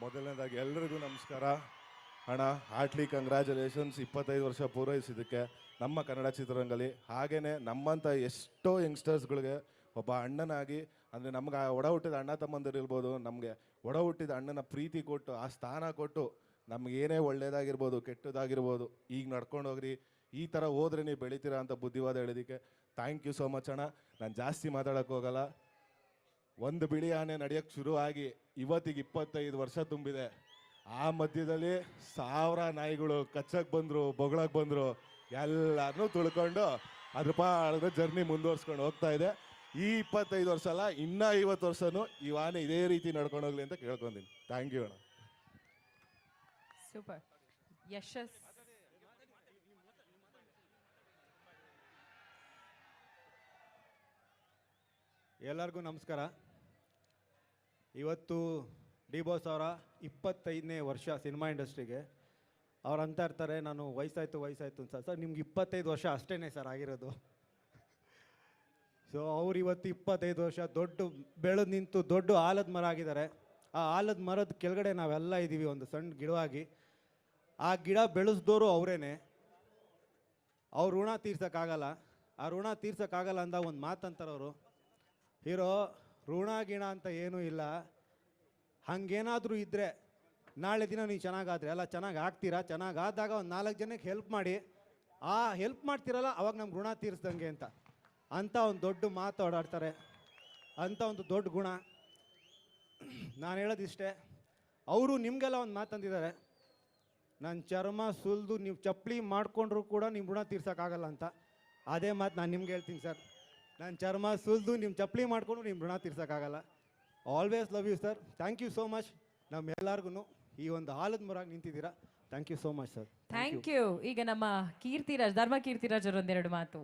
ಮೊದಲನೇದಾಗಿ ಎಲ್ರಿಗೂ ನಮಸ್ಕಾರ. ಅಣ್ಣ ಹಾರ್ಟ್ಲಿ ಕಂಗ್ರ್ಯಾಚುಲೇಷನ್ಸ್ 25 ವರ್ಷ ಪೂರೈಸಿದ್ದಕ್ಕೆ ನಮ್ಮ ಕನ್ನಡ ಚಿತ್ರರಂಗದಲ್ಲಿ. ಹಾಗೆಯೇ ನಮ್ಮಂಥ ಎಷ್ಟೋ ಯಂಗ್ಸ್ಟರ್ಸ್ಗಳಿಗೆ ಒಬ್ಬ ಅಣ್ಣನಾಗಿ, ಅಂದರೆ ನಮ್ಗೆ ಒಡ ಹುಟ್ಟಿದ ಅಣ್ಣ ತಮ್ಮಂದಿರಿರ್ಬೋದು, ನಮಗೆ ಒಡ ಹುಟ್ಟಿದ ಅಣ್ಣನ ಪ್ರೀತಿ ಕೊಟ್ಟು ಆ ಸ್ಥಾನ ಕೊಟ್ಟು ನಮಗೇನೇ ಒಳ್ಳೇದಾಗಿರ್ಬೋದು ಕೆಟ್ಟದಾಗಿರ್ಬೋದು ಈಗ ನಡ್ಕೊಂಡು ಹೋಗ್ರಿ, ಈ ಥರ ಹೋದ್ರೆ ನೀವು ಬೆಳಿತೀರಾ ಅಂತ ಬುದ್ಧಿವಾದ ಹೇಳಿದ್ದಕ್ಕೆ ಥ್ಯಾಂಕ್ ಯು ಸೋ ಮಚ್ ಅಣ್ಣ. ನಾನು ಜಾಸ್ತಿ ಮಾತಾಡೋಕ್ಕೆ ಹೋಗಲ್ಲ. ಒಂದು ಬಿಳಿ ಆನೆ ನಡೆಯೋಕ್ಕೆ ಶುರುವಾಗಿ ಇವತ್ತಿಗೆ 25 ವರ್ಷ ತುಂಬಿದೆ. ಆ ಮಧ್ಯದಲ್ಲಿ 1000 ನಾಯಿಗಳು ಕಚ್ಚಕ್ಕೆ ಬಂದರು, ಬೊಗಳಕ್ಕೆ ಬಂದರು, ಎಲ್ಲರನ್ನೂ ತುಳ್ಕೊಂಡು ಅದ್ರ ಪಾಡಿಗೆ ಜರ್ನಿ ಮುಂದುವರ್ಸ್ಕೊಂಡು ಹೋಗ್ತಾ ಇದೆ. ಈ 25 ವರ್ಷ ಅಲ್ಲ, ಇನ್ನೂ 50 ವರ್ಷನೂ ಈ ಆನೆ ಇದೇ ರೀತಿ ನಡ್ಕೊಂಡು ಹೋಗ್ಲಿ ಅಂತ ಕೇಳ್ಕೊಂತೀನಿ. ಥ್ಯಾಂಕ್ ಯು ಅಣ್ಣ. ಸೂಪರ್. ಯಶಸ್. ಎಲ್ಲರಿಗೂ ನಮಸ್ಕಾರ. ಇವತ್ತು ಡಿ ಬಾಸ್ ಅವರ 25ನೇ ವರ್ಷ ಸಿನಿಮಾ ಇಂಡಸ್ಟ್ರಿಗೆ. ಅವ್ರು ಅಂತ ಇರ್ತಾರೆ, ನಾನು ವಯಸ್ಸಾಯ್ತು ಅಂತ. ಸರ್ ನಿಮ್ಗೆ 25 ವರ್ಷ ಅಷ್ಟೇ ಸರ್ ಆಗಿರೋದು. ಸೊ ಅವ್ರು ಇವತ್ತು 25 ವರ್ಷ ದೊಡ್ಡ ಬೆಳೆದು ನಿಂತು ದೊಡ್ಡ ಆಲದ ಮರ ಆಗಿದ್ದಾರೆ. ಆ ಆಲದ ಮರದ ಕೆಳಗಡೆ ನಾವೆಲ್ಲ ಇದ್ದೀವಿ, ಒಂದು ಸಣ್ಣ ಗಿಡವಾಗಿ. ಆ ಗಿಡ ಬೆಳೆಸ್ದೋರು ಅವರೇನೆ. ಅವ್ರ ಋಣ ತೀರ್ಸೋಕ್ಕಾಗಲ್ಲ. ಆ ಋಣ ತೀರ್ಸೋಕ್ಕಾಗಲ್ಲ ಅಂದ ಒಂದು ಮಾತಂತಾರೆ ಅವರು, ಹೀರೋ ಋಣ ಗಿಣ ಅಂತ ಏನೂ ಇಲ್ಲ, ಹಂಗೇನಾದರೂ ಇದ್ದರೆ ನಾಳೆ ದಿನ ನೀವು ಚೆನ್ನಾಗಾದರೆ ಅಲ್ಲ ಚೆನ್ನಾಗಿ ಆಗ್ತೀರಾ, ಚೆನ್ನಾಗಾದಾಗ ಒಂದು 4 ಜನಕ್ಕೆ ಹೆಲ್ಪ್ ಮಾಡಿ, ಆ ಹೆಲ್ಪ್ ಮಾಡ್ತೀರಲ್ಲ ಅವಾಗ ನಮ್ಗೆ ಋಣ ತೀರಿಸ್ದಂಗೆ ಅಂತ ಒಂದು ದೊಡ್ಡ ಮಾತು ಓಡಾಡ್ತಾರೆ. ಅಂಥ ಒಂದು ದೊಡ್ಡ ಗುಣ. ನಾನು ಹೇಳೋದಿಷ್ಟೇ, ಅವರು ನಿಮಗೆಲ್ಲ ಒಂದು ಮಾತು ಅಂದಿದ್ದಾರೆ, ನನ್ನ ಚರ್ಮ ಸುಲಿದು ನೀವು ಚಪ್ಪಲಿ ಮಾಡಿಕೊಂಡ್ರು ಕೂಡ ನಿಮ್ಮ ಋಣ ತೀರ್ಸೋಕ್ಕಾಗಲ್ಲ ಅಂತ. ಅದೇ ಮಾತು ನಾನು ನಿಮ್ಗೆ ಹೇಳ್ತೀನಿ ಸರ್. ನನ್ನ ಚರ್ಮ ಸುಲಿದು ನಿಮ್ಮ ಚಪ್ಪಲಿ ಮಾಡಿಕೊಂಡು ನಿಮ್ಮ ಋಣ ತೀರ್ಸೋಕ್ಕಾಗಲ್ಲ. Always love you sir. Thank you so much. ನಮ್ಮೆಲ್ಲರಿಗೂ ಈ ಒಂದು ಆಲದ ಮರಾಗಿ ನಿಂತಿದ್ದೀರಾ. Thank you so much sir. Thank you. ಈಗ ನಮ್ಮ ಕೀರ್ತಿರಾಜ್, ಧರ್ಮ ಕೀರ್ತಿರಾಜ್ ಅವರು ಒಂದೆರಡು ಮಾತು.